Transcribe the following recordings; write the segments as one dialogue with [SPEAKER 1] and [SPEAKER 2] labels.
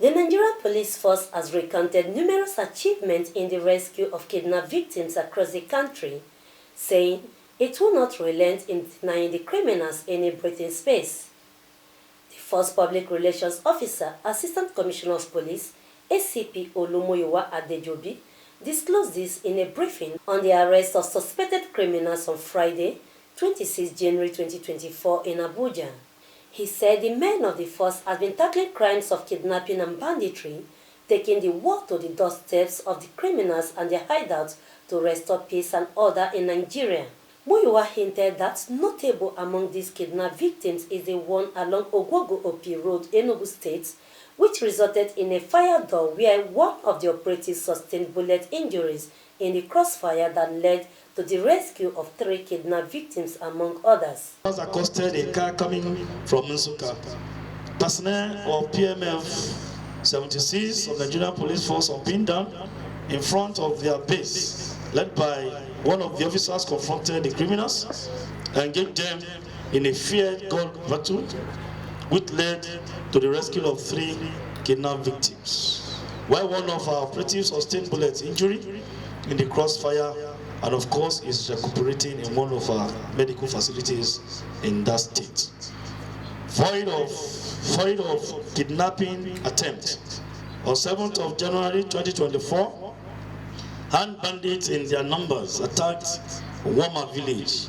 [SPEAKER 1] The Nigerian police force has recounted numerous achievements in the rescue of kidnapped victims across the country, saying it will not relent in denying the criminals any breathing space. The force public relations officer, Assistant Commissioner of Police, ACP Olumuyiwa Adejobi, disclosed this in a briefing on the arrest of suspected criminals on Friday, 26 January 2024 in Abuja. He said the men of the force have been tackling crimes of kidnapping and banditry, taking the war to the doorsteps of the criminals and their hideouts to restore peace and order in Nigeria. Muyiwa hinted that notable among these kidnapped victims is the one along Ogwogo-Opi Road, Enugu State, which resulted in a fire door where one of the operatives sustained bullet injuries in the crossfire that led to the rescue of 3 kidnapped victims, among others.
[SPEAKER 2] Accosted a car coming from Nsukka. Personnel of PMF 76 of the Nigerian Police Force are pinned down in front of their base, led by one of the officers confronted the criminals and gave them in a feared gun battle, which led to the rescue of 3 kidnapped victims, while one of our operatives sustained bullet injury in the crossfire and of course is recuperating in one of our medical facilities in that state. Void of kidnapping attempt. On 7th of January 2024, armed bandits in their numbers attacked Wama village,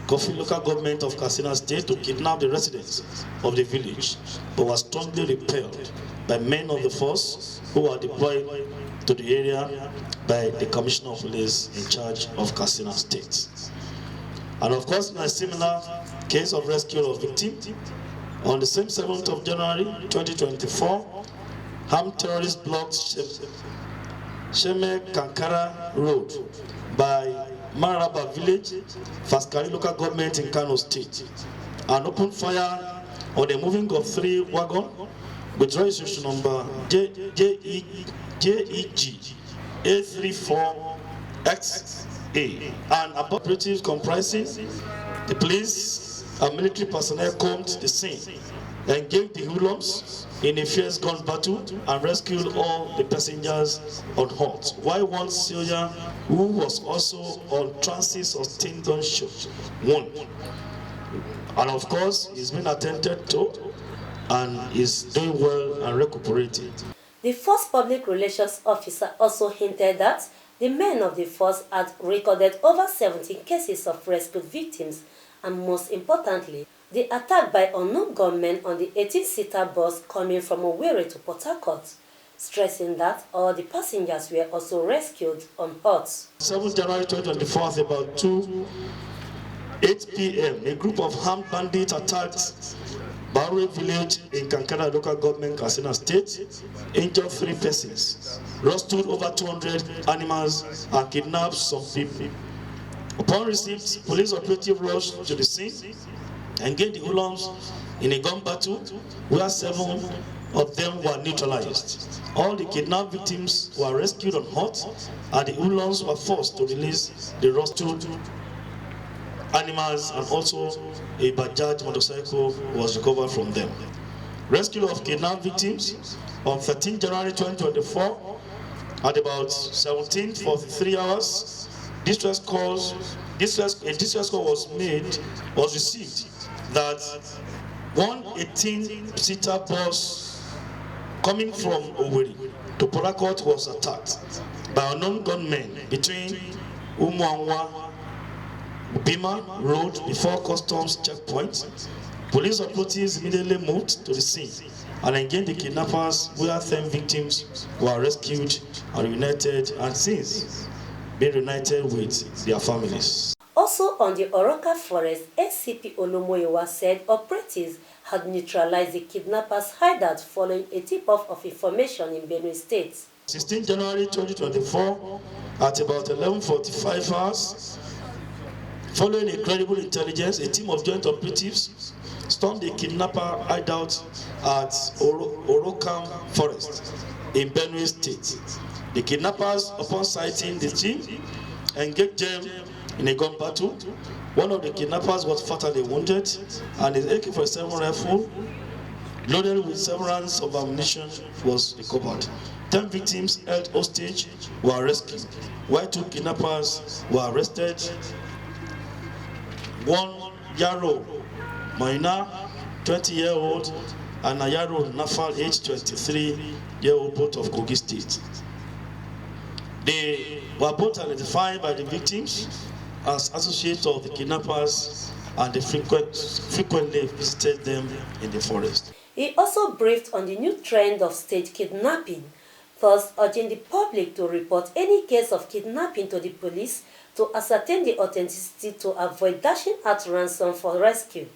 [SPEAKER 2] Kofi local government of Katsina State, to kidnap the residents of the village, but was strongly repelled by men of the force who were deployed to the area by the Commissioner of Police in charge of Katsina State. And of course, in a similar case of rescue of victim, on the same 7th of January 2024, armed terrorist blocked Sheme Kankara Road by Maraba Village, Faskari local government in Kano State, and opened fire on the moving of 3 wagons with registration number JEG A34XA, and operatives comprising the police and military personnel combed the scene, engaged the hoodlums in a fierce gun battle and rescued all the passengers on halt, while one soldier who was also on transit sustained gunshot wound. And of course, he's been attended to and is doing well and recuperating.
[SPEAKER 1] The force public relations officer also hinted that the men of the force had recorded over 17 cases of rescued victims, and most importantly, the attack by unknown gunmen on the 18-seater bus coming from Owerri to Port Harcourt, stressing that all the passengers were also rescued unhurt.
[SPEAKER 2] 7 January 2024, at about 8 p.m., a group of armed bandits attacked Barre village in Kankara local government, Katsina State, injured 3 persons, rescued over 200 animals, and kidnapped some people. Upon receipt, police operative rushed to the scene and engaged the hoodlums in a gun battle, where 7 of them were neutralized. All the kidnapped victims were rescued unhurt, and the hoodlums were forced to release the rescued animals, and also a Bajaj motorcycle was recovered from them. Rescue of kidnapped victims on 13 January 2024 at about 17:43 hours. A distress call was received that one 18-seater bus coming from Owerri to Port Harcourt was attacked by unknown gunmen between Umuanwa Bima Road before customs checkpoint. Police operatives immediately moved to the scene and engaged the kidnappers, where 10 victims were rescued and reunited, and since been reunited with their families.
[SPEAKER 1] Also on the Oroka forest, ACP Olumuyiwa said operatives had neutralized the kidnappers' hideout following a tip-off of information in Benue State.
[SPEAKER 2] 16 January 2024, at about 11:45 hours, following a credible intelligence, a team of joint operatives stormed the kidnapper hideout at Oroka Forest in Benue State. The kidnappers, upon sighting the team, engaged them in a gun battle. One of the kidnappers was fatally wounded, and his AK-47 rifle loaded with several rounds of ammunition, was recovered. 10 victims held hostage were rescued, while 2 kidnappers were arrested. 1 Yaro Maina, 20-year-old, and Ayaro Nafal, aged 23-year-old, both of Kogi State. They were both identified by the victims as associates of the kidnappers, and they frequently visited them in the forest.
[SPEAKER 1] He also briefed on the new trend of state kidnapping, thus urging the public to report any case of kidnapping to the police to ascertain the authenticity to avoid dashing out ransom for rescue.